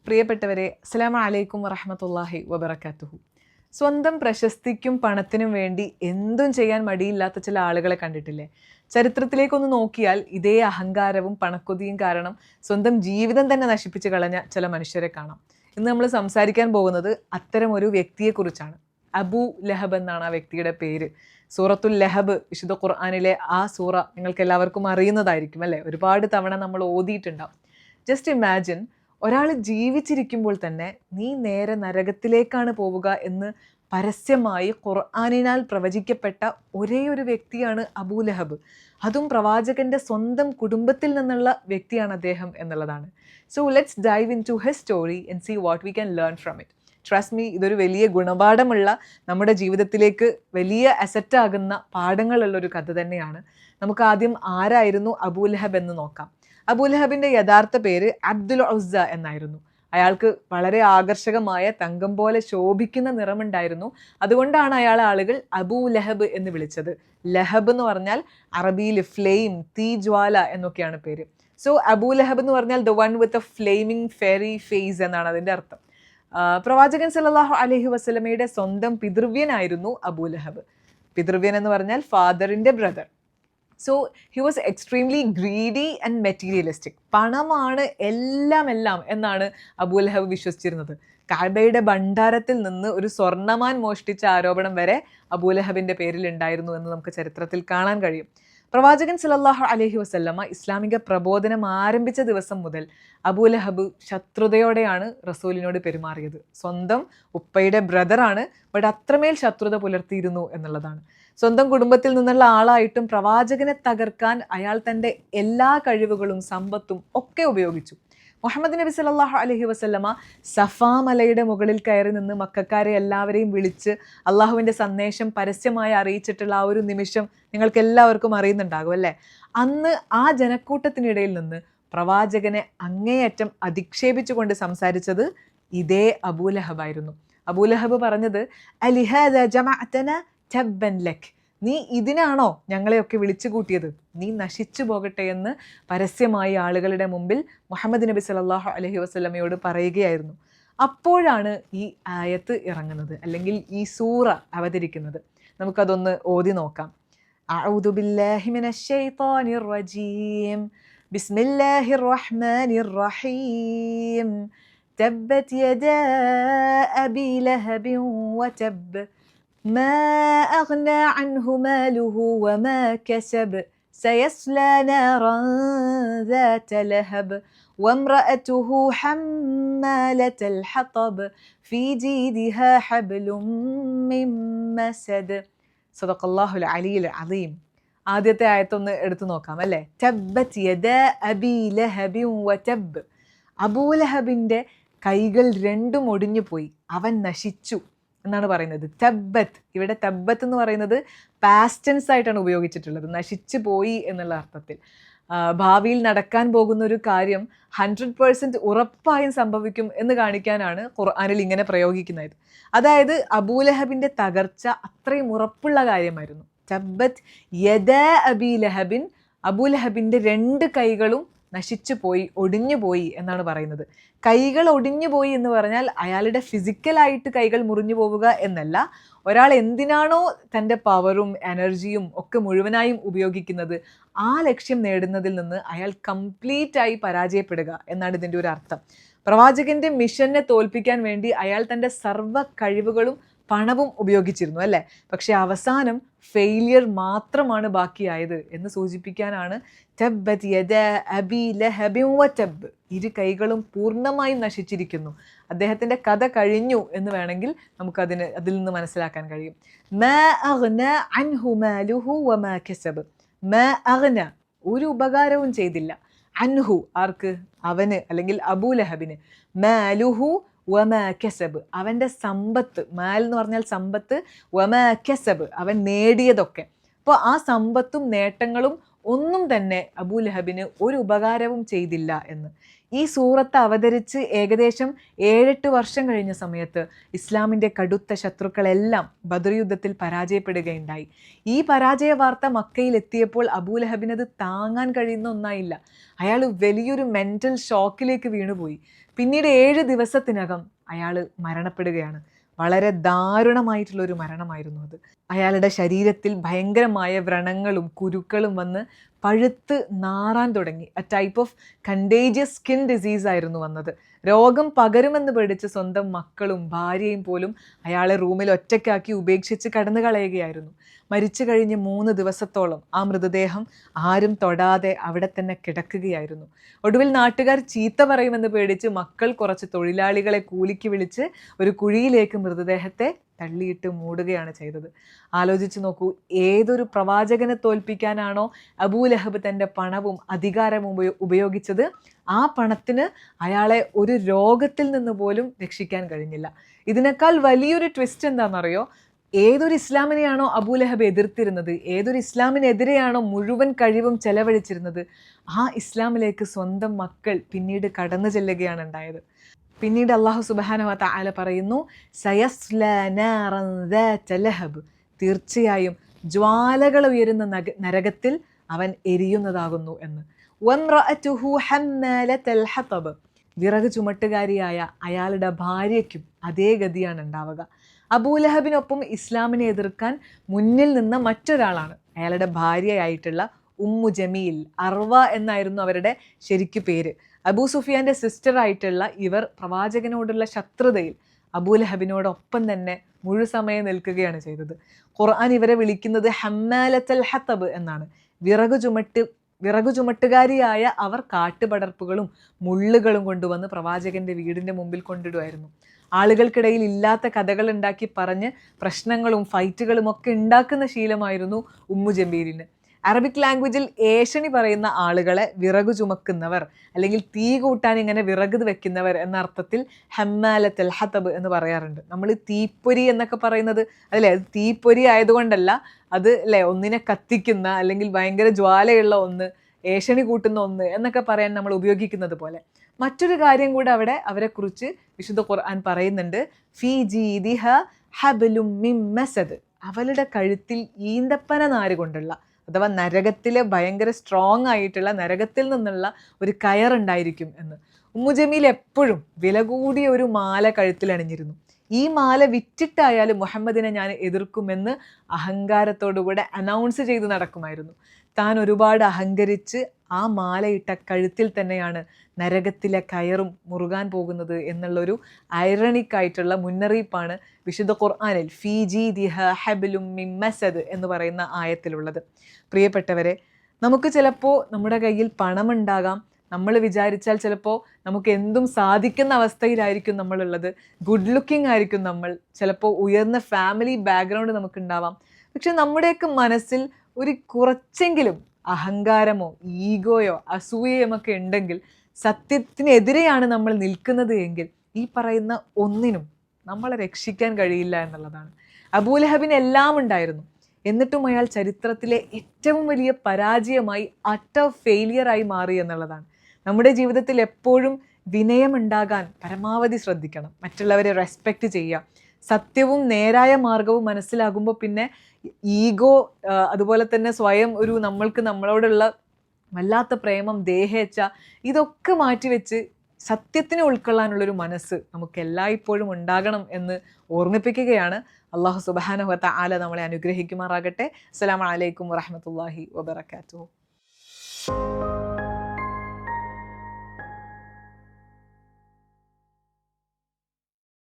പ്രിയപ്പെട്ടവരെ, അസ്സലാമു അലൈക്കും വറഹ്മത്തുള്ളാഹി വബറകാതുഹു. സ്വന്തം പ്രശസ്തിക്കും പണത്തിനും വേണ്ടി എന്തും ചെയ്യാൻ മടിയില്ലാത്ത ചില ആളുകളെ കണ്ടിട്ടില്ലേ? ചരിത്രത്തിലേക്കൊന്ന് നോക്കിയാൽ ഇതേ അഹങ്കാരവും പണക്കൊതിയും കാരണം സ്വന്തം ജീവിതം തന്നെ നശിപ്പിച്ച് കളഞ്ഞ ചില മനുഷ്യരെ കാണാം. ഇന്ന് നമ്മൾ സംസാരിക്കാൻ പോകുന്നത് അത്തരം ഒരു വ്യക്തിയെക്കുറിച്ചാണ്. അബൂ ലഹബ് എന്നാണ് ആ വ്യക്തിയുടെ പേര്. സൂറത്തുൽ ലഹബ്, വിശുദ്ധ ഖുർആനിലെ ആ സൂറ നിങ്ങൾക്ക് എല്ലാവർക്കും അറിയുന്നതായിരിക്കും അല്ലേ? ഒരുപാട് തവണ നമ്മൾ ഓതിയിട്ടുണ്ടാവും. ജസ്റ്റ് ഇമാജിൻ, ഒരാൾ ജീവിച്ചിരിക്കുമ്പോൾ തന്നെ നീ നേരെ നരകത്തിലേക്കാണ് പോവുക എന്ന് പരസ്യമായി ഖുർആനിനാൽ പ്രവചിക്കപ്പെട്ട ഒരേ ഒരു വ്യക്തിയാണ് അബൂ ലഹബ്. അതും പ്രവാചകന്റെ സ്വന്തം കുടുംബത്തിൽ നിന്നുള്ള വ്യക്തിയാണ് അദ്ദേഹം എന്നുള്ളതാണ്. So let's dive into his story and see what we can learn from it. Trust me, ഇതൊരു വലിയ ഗുണപാഠമുള്ള, നമ്മുടെ ജീവിതത്തിലേക്ക് വലിയ അസറ്റാകുന്ന പാഠങ്ങളുള്ളൊരു കഥ തന്നെയാണ്. നമുക്ക് ആദ്യം ആരായിരുന്നു അബൂ ലഹബ് എന്ന് നോക്കാം. അബൂ ലഹബിന്റെ യഥാർത്ഥ പേര് അബ്ദുൽ ഉസ്സ എന്നായിരുന്നു. അയാൾക്ക് വളരെ ആകർഷകമായ തങ്കം പോലെ ശോഭിക്കുന്ന നിറമുണ്ടായിരുന്നു. അതുകൊണ്ടാണ് അയാളെ ആളുകൾ അബൂ ലഹബ് എന്ന് വിളിച്ചത്. ലഹബ് എന്ന് പറഞ്ഞാൽ അറബിയിൽ ഫ്ലെയിം, തീ ജ്വാല എന്നൊക്കെയാണ് പേര്. സോ അബൂ ലഹബ് എന്ന് പറഞ്ഞാൽ the one with a flaming fiery face എന്നാണ് അതിൻ്റെ അർത്ഥം. പ്രവാചകൻ സല്ലല്ലാഹു അലൈഹി വസല്ലമയുടെ സ്വന്തം പിതൃവ്യനായിരുന്നു അബൂ ലഹബ്. പിതൃവ്യൻ എന്ന് പറഞ്ഞാൽ ഫാദറിൻ്റെ brother. So he was extremely greedy and materialistic. പണമാണ് എല്ലാം എന്നാണ് അബൂ ലഹബ് വിശ്വസിച്ചിരുന്നത്. കഅബയുടെ ഭണ്ഡാരത്തിൽ നിന്ന് ഒരു സ്വർണ്ണമാൻ മോഷ്ടിച്ച ആരോപണം വരെ അബൂ ലഹബിൻ്റെ പേരിൽ ഉണ്ടായിരുന്നു എന്ന് നമുക്ക് ചരിത്രത്തിൽ കാണാൻ കഴിയും. പ്രവാചകൻ സല്ലല്ലാഹു അലൈഹി വസല്ലമ ഇസ്ലാമിക പ്രബോധനം ആരംഭിച്ച ദിവസം മുതൽ അബൂ ലഹബ് ശത്രുതയോടെയാണ് റസൂലിനോട് പെരുമാറിയത്. സ്വന്തം ഉപ്പയുടെ ബ്രദറാണ്, ബട്ട് അത്രമേൽ ശത്രുത പുലർത്തിയിരുന്നു എന്നുള്ളതാണ്. സ്വന്തം കുടുംബത്തിൽ നിന്നുള്ള ആളായിട്ടും പ്രവാചകനെ തകർക്കാൻ അയാൾ തൻ്റെ എല്ലാ കഴിവുകളും സമ്പത്തും ഒക്കെ ഉപയോഗിച്ചു. മുഹമ്മദ് നബി സല്ലല്ലാഹു അലൈഹി വസല്ലമ സഫാ മലയുടെ മുകളിൽ കയറി നിന്ന് മക്കക്കാരെ എല്ലാവരെയും വിളിച്ച് അള്ളാഹുവിൻ്റെ സന്ദേശം പരസ്യമായി അറിയിച്ചിട്ടുള്ള ആ ഒരു നിമിഷം നിങ്ങൾക്ക് എല്ലാവർക്കും അറിയുന്നുണ്ടാകും അല്ലേ? അന്ന് ആ ജനക്കൂട്ടത്തിനിടയിൽ നിന്ന് പ്രവാചകനെ അങ്ങേയറ്റം അധിക്ഷേപിച്ചുകൊണ്ട് സംസാരിച്ചത് ഇതേ അബൂ ലഹബായിരുന്നു. അബൂ ലഹബ് പറഞ്ഞത്, അലിഹാദ ജമഅതന തബ്ബൻ ലക്, നീ ഇതിനാണോ ഞങ്ങളെയൊക്കെ വിളിച്ചു കൂട്ടിയത്? നീ നശിച്ചു പോകട്ടെ എന്ന് പരസ്യമായി ആളുകളുടെ മുമ്പിൽ മുഹമ്മദ് നബി സല്ലല്ലാഹു അലൈഹി വസല്ലമയോട് പറയുകയായിരുന്നു. അപ്പോഴാണ് ഈ ആയത്ത് ഇറങ്ങുന്നത്, അല്ലെങ്കിൽ ഈ സൂറ അവതരിക്കുന്നത്. നമുക്കതൊന്ന് ഓതി നോക്കാം. അഊദു ബില്ലാഹി മിനശ് ശൈത്വാനിർ റജീം. ബിസ്മില്ലാഹിർ റഹ്മാനിർ റഹീം. തബ്ബത് യദാ അബീ ലഹബിൻ വതബ്. ما أغنى عنه ماله وما كسب سيصلى نارا ذات لهب وامرأته حمالة الحطب في جيدها حبل من مسد. صدق الله العلي العظيم. ആദ്യത്തെ ആയത്തൊന്ന് എടുത്തു നോക്കാം അല്ലേ? തബ്ബത് യദാ അബീ ലഹബിൻ വതബ്. അബൂ ലഹബിൻ്റെ കൈകൾ രണ്ടും ഒടിഞ്ഞു പോയി, അവൻ നശിച്ചു എന്നാണ് പറയുന്നത്. തബ്ബത്ത്, ഇവിടെ തബ്ബത്ത് എന്ന് പറയുന്നത് പാസ്റ്റ് ടെൻസ് ആയിട്ടാണ് ഉപയോഗിച്ചിട്ടുള്ളത്, നശിച്ചു പോയി എന്നുള്ള അർത്ഥത്തിൽ. ഭാവിയിൽ നടക്കാൻ പോകുന്ന ഒരു കാര്യം 100% ഉറപ്പായും സംഭവിക്കും എന്ന് കാണിക്കാനാണ് ഖുർആനിൽ ഇങ്ങനെ പ്രയോഗിക്കുന്നത്. അതായത് അബൂ ലഹബിൻ്റെ തകർച്ച അത്രയും ഉറപ്പുള്ള കാര്യമായിരുന്നു. തബ്ബത്ത് യദാ അബീ ലഹബിൻ, അബൂ ലഹബിൻ്റെ രണ്ട് കൈകളും നശിച്ചു പോയി, ഒടിഞ്ഞു പോയി എന്നാണ് പറയുന്നത്. കൈകൾ ഒടിഞ്ഞു പോയി എന്ന് പറഞ്ഞാൽ അയാളുടെ ഫിസിക്കലായിട്ട് കൈകൾ മുറിഞ്ഞു പോവുക എന്നല്ല. ഒരാൾ എന്തിനാണോ തൻ്റെ പവറും എനർജിയും ഒക്കെ മുഴുവനായും ഉപയോഗിക്കുന്നത്, ആ ലക്ഷ്യം നേടുന്നതിൽ നിന്ന് അയാൾ കംപ്ലീറ്റ് ആയി പരാജയപ്പെടുക എന്നാണ് ഇതിൻ്റെ ഒരു അർത്ഥം. പ്രവാചകന്റെ മിഷനെ തോൽപ്പിക്കാൻ വേണ്ടി അയാൾ തൻ്റെ സർവ്വ കഴിവുകളും പണവും ഉപയോഗിച്ചിരുന്നു അല്ലേ? പക്ഷെ അവസാനം ഫെയിലിയർ മാത്രമാണ് ബാക്കിയായത് എന്ന് സൂചിപ്പിക്കാനാണ് തബ്ബത് യദാ അബീ ലഹബിൻ വതബ്. ഇരു കൈകളും പൂർണ്ണമായും നശിച്ചിരിക്കുന്നു, അദ്ദേഹത്തിൻ്റെ കഥ കഴിഞ്ഞു എന്ന് വേണമെങ്കിൽ അതിൽ നിന്ന് മനസ്സിലാക്കാൻ കഴിയും. മാ അഗ്ന അൻഹു മാലുഹു വമാ കസബ്. മാ അഗ്ന, ഒരു ഉപകാരവും ചെയ്തില്ല. അൻഹു, ആർക്ക്? അവന്, അല്ലെങ്കിൽ അബൂ ലഹബിന്. മാലുഹു വമാ കസബ്, അവൻ്റെ സമ്പത്ത്. മാൽ എന്ന് പറഞ്ഞാൽ സമ്പത്ത്, വമാ കസബ് അവൻ നേടിയതൊക്കെ. അപ്പോൾ ആ സമ്പത്തും നേട്ടങ്ങളും ഒന്നും തന്നെ അബൂ ലഹബിന് ഒരു ഉപകാരവും ചെയ്തില്ല എന്ന്. ഈ സൂറത്ത് അവതരിച്ച് ഏകദേശം 7-8 വർഷം കഴിഞ്ഞ സമയത്ത് ഇസ്ലാമിൻ്റെ കടുത്ത ശത്രുക്കളെല്ലാം ബദർ യുദ്ധത്തിൽ പരാജയപ്പെടുകയുണ്ടായി. ഈ പരാജയ വാർത്ത മക്കയിൽ എത്തിയപ്പോൾ അബൂലഹബിനത് താങ്ങാൻ കഴിയുന്ന ഒന്നായില്ല. അയാൾ വലിയൊരു മെൻ്റൽ ഷോക്കിലേക്ക് വീണുപോയി. പിന്നീട് 7 ദിവസത്തിനകം അയാൾ മരണപ്പെടുകയാണ്. വളരെ ദാരുണമായിട്ടുള്ളൊരു മരണമായിരുന്നു അത്. അയാളുടെ ശരീരത്തിൽ ഭയങ്കരമായ വ്രണങ്ങളും കുരുക്കളും വന്ന് പഴുത്ത് നാറാൻ തുടങ്ങി. A type of contagious skin disease ആയിരുന്നു വന്നത്. രോഗം പകരുമെന്ന് പേടിച്ച് സ്വന്തം മക്കളും ഭാര്യയും പോലും അയാളെ റൂമിൽ ഒറ്റയ്ക്കാക്കി ഉപേക്ഷിച്ച് കടന്നു കളയുകയായിരുന്നു. മരിച്ചു കഴിഞ്ഞ് 3 ദിവസത്തോളം ആ മൃതദേഹം ആരും തൊടാതെ അവിടെ തന്നെ കിടക്കുകയായിരുന്നു. ഒടുവിൽ നാട്ടുകാർ ചീത്ത പറയുമെന്ന് പേടിച്ച് മക്കൾ കുറച്ച് തൊഴിലാളികളെ കൂലിക്ക് വിളിച്ച് ഒരു കുഴിയിലേക്ക് മൃതദേഹത്തെ തള്ളിയിട്ട് മൂടുകയാണ് ചെയ്തത്. ആലോചിച്ച് നോക്കൂ, ഏതൊരു പ്രവാചകനെ തോൽപ്പിക്കാനാണോ അബൂലഹബ് തൻ്റെ പണവും അധികാരവും ഉപയോഗിച്ചത്, ആ പണത്തിന് അയാളെ ഒരു രോഗത്തിൽ നിന്ന് പോലും രക്ഷിക്കാൻ കഴിഞ്ഞില്ല. ഇതിനേക്കാൾ വലിയൊരു ട്വിസ്റ്റ് എന്താണെന്നറിയോ? ഏതൊരു ഇസ്ലാമിനെയാണോ അബൂലഹബ് എതിർത്തിരുന്നത്, ഏതൊരു ഇസ്ലാമിനെതിരെയാണോ മുഴുവൻ കഴിവും ചെലവഴിച്ചിരുന്നത്, ആ ഇസ്ലാമിലേക്ക് സ്വന്തം മക്കൾ പിന്നീട് കടന്നു ചെല്ലുകയാണ് ഉണ്ടായത്. പിന്നീട് അള്ളാഹു സുബ്ഹാനഹു വ തആല പറയുന്നു, സയസ്ലാ നാറൻ ദാത ലഹബ്, തീർച്ചയായും ജ്വാലകൾ ഉയരുന്ന നരകത്തിൽ അവൻ എരിയുന്നതാകുന്നു എന്ന്. വംറഅതുഹു ഹമ്മാലത്തൽ ഹതബ്, വിറക് ചുമട്ടുകാരിയായ അയാളുടെ ഭാര്യയ്ക്കും അതേ ഗതിയാണ് ഉണ്ടാവുക. അബൂലഹബിനൊപ്പം ഇസ്ലാമിനെ എതിർക്കാൻ മുന്നിൽ നിന്ന മറ്റൊരാളാണ് അയാളുടെ ഭാര്യയായിട്ടുള്ള ഉമ്മു ജമീൽ. അർവ എന്നായിരുന്നു അവരുടെ ശരിക്കു പേര്. അബൂ സുഫിയാൻ്റെ സിസ്റ്റർ ആയിട്ടുള്ള ഇവർ പ്രവാചകനോടുള്ള ശത്രുതയിൽ അബൂലഹബിനോടൊപ്പം തന്നെ മുഴുസമയം നിൽക്കുകയാണ് ചെയ്തത്. ഖുർആൻ ഇവരെ വിളിക്കുന്നത് ഹമ്മാലത്തൽ ഹതബ് എന്നാണ്. വിറകു ചുമട്ടുകാരിയായ അവർ കാട്ടുപടർപ്പുകളും മുള്ളുകളും കൊണ്ടുവന്ന് പ്രവാചകന്റെ വീടിൻ്റെ മുമ്പിൽ കൊണ്ടിടുമായിരുന്നു. ആളുകൾക്കിടയിൽ ഇല്ലാത്ത കഥകൾ ഉണ്ടാക്കി പറഞ്ഞ് പ്രശ്നങ്ങളും ഫൈറ്റുകളും ഒക്കെ ഉണ്ടാക്കുന്ന ശീലമായിരുന്നു ഉമ്മു ജമീലിന്. അറബിക് ലാംഗ്വേജിൽ ഏഷണി പറയുന്ന ആളുകളെ വിറകു ചുമക്കുന്നവർ അല്ലെങ്കിൽ തീ കൂട്ടാൻ ഇങ്ങനെ വിറക് വെക്കുന്നവർ എന്ന അർത്ഥത്തിൽ ഹമ്മാലത്തൽ ഹതബ് എന്ന് പറയാറുണ്ട്. നമ്മൾ തീപ്പൊരി എന്നൊക്കെ പറയുന്നത് അതല്ലേ, അത് തീപ്പൊരി ആയതുകൊണ്ടല്ല, അത് അല്ലേ ഒന്നിനെ കത്തിക്കുന്ന അല്ലെങ്കിൽ ഭയങ്കര ജ്വാലയുള്ള ഒന്ന്, ഏഷണി കൂട്ടുന്ന ഒന്ന് എന്നൊക്കെ പറയാൻ നമ്മൾ ഉപയോഗിക്കുന്നത് പോലെ. മറ്റൊരു കാര്യം കൂടെ അവിടെ അവരെക്കുറിച്ച് വിശുദ്ധ ഖുർആൻ പറയുന്നുണ്ട്. ഫീ ജീദിഹ ഹബ്ലും മിൻ മസദ്, അവളുടെ കഴുത്തിൽ ഈന്തപ്പന നാര് കൊണ്ടുള്ള അഥവാ നരകത്തിലെ ഭയങ്കര സ്ട്രോങ് ആയിട്ടുള്ള നരകത്തിൽ നിന്നുള്ള ഒരു കയറുണ്ടായിരിക്കും എന്ന്. ഉമ്മു ജമീൽ എപ്പോഴും വില കൂടിയ ഒരു മാല കഴുത്തിൽ അണിഞ്ഞിരുന്നു. ഈ മാല വിറ്റിട്ടായാലും മുഹമ്മദിനെ ഞാൻ എതിർക്കുമെന്ന് അഹങ്കാരത്തോടുകൂടെ അനൗൺസ് ചെയ്ത് നടക്കുമായിരുന്നു. താൻ ഒരുപാട് അഹങ്കരിച്ച് ആ മാലയിട്ട കഴുത്തിൽ തന്നെയാണ് നരകത്തിലെ കയറും മുറുകാൻ പോകുന്നത് എന്നുള്ളൊരു ഐറണിക്കായിട്ടുള്ള മുന്നറിയിപ്പാണ് വിശുദ്ധ ഖുർആനിൽ ഫീ ജീദിഹ ഹബ്ലും മിൻ മസദ് എന്ന് പറയുന്ന ആയത്തിലുള്ളത്. പ്രിയപ്പെട്ടവരെ, നമുക്ക് ചിലപ്പോൾ നമ്മുടെ കയ്യിൽ പണമുണ്ടാകാം, നമ്മൾ വിചാരിച്ചാൽ ചിലപ്പോൾ നമുക്ക് എന്തും സാധിക്കുന്ന അവസ്ഥയിലായിരിക്കും നമ്മളുള്ളത്, ഗുഡ് ലുക്കിംഗ് ആയിരിക്കും നമ്മൾ, ചിലപ്പോൾ ഉയർന്ന ഫാമിലി ബാക്ക്ഗ്രൗണ്ട് നമുക്കുണ്ടാവാം. പക്ഷെ നമ്മുടെയൊക്കെ മനസ്സിൽ ഒരു കുറച്ചെങ്കിലും അഹങ്കാരമോ ഈഗോയോ അസൂയയുമൊക്കെ ഉണ്ടെങ്കിൽ, സത്യത്തിനെതിരെയാണ് നമ്മൾ നിൽക്കുന്നത് എങ്കിൽ, ഈ പറയുന്ന ഒന്നിനും നമ്മളെ രക്ഷിക്കാൻ കഴിയില്ല എന്നുള്ളതാണ്. അബൂലഹബിന് എല്ലാം ഉണ്ടായിരുന്നു, എന്നിട്ടും അയാൾ ചരിത്രത്തിലെ ഏറ്റവും വലിയ പരാജയമായി അട്ടർ ഫെയിലിയറായി മാറി എന്നുള്ളതാണ്. നമ്മുടെ ജീവിതത്തിൽ എപ്പോഴും വിനയമുണ്ടാകാൻ പരമാവധി ശ്രദ്ധിക്കണം. മറ്റുള്ളവരെ റെസ്പെക്റ്റ് ചെയ്യുക. സത്യവും നേരായ മാർഗവും മനസ്സിലാകുമ്പോൾ പിന്നെ ഈഗോ, അതുപോലെ തന്നെ സ്വയം ഒരു നമ്മൾക്ക് നമ്മളോടുള്ള വല്ലാത്ത പ്രേമം, ദേഹേച്ഛ, ഇതൊക്കെ മാറ്റിവെച്ച് സത്യത്തിനെ ഉൾക്കൊള്ളാനുള്ളൊരു മനസ്സ് നമുക്ക് എല്ലായ്പ്പോഴും ഉണ്ടാകണം എന്ന് ഓർമ്മിപ്പിക്കുകയാണ്. അള്ളാഹു സുബ്ഹാനഹു വ തആല നമ്മളെ അനുഗ്രഹിക്കുമാറാകട്ടെ. അസ്സലാമു അലൈക്കും വറഹ്മത്തുള്ളാഹി വബറകാതുഹു.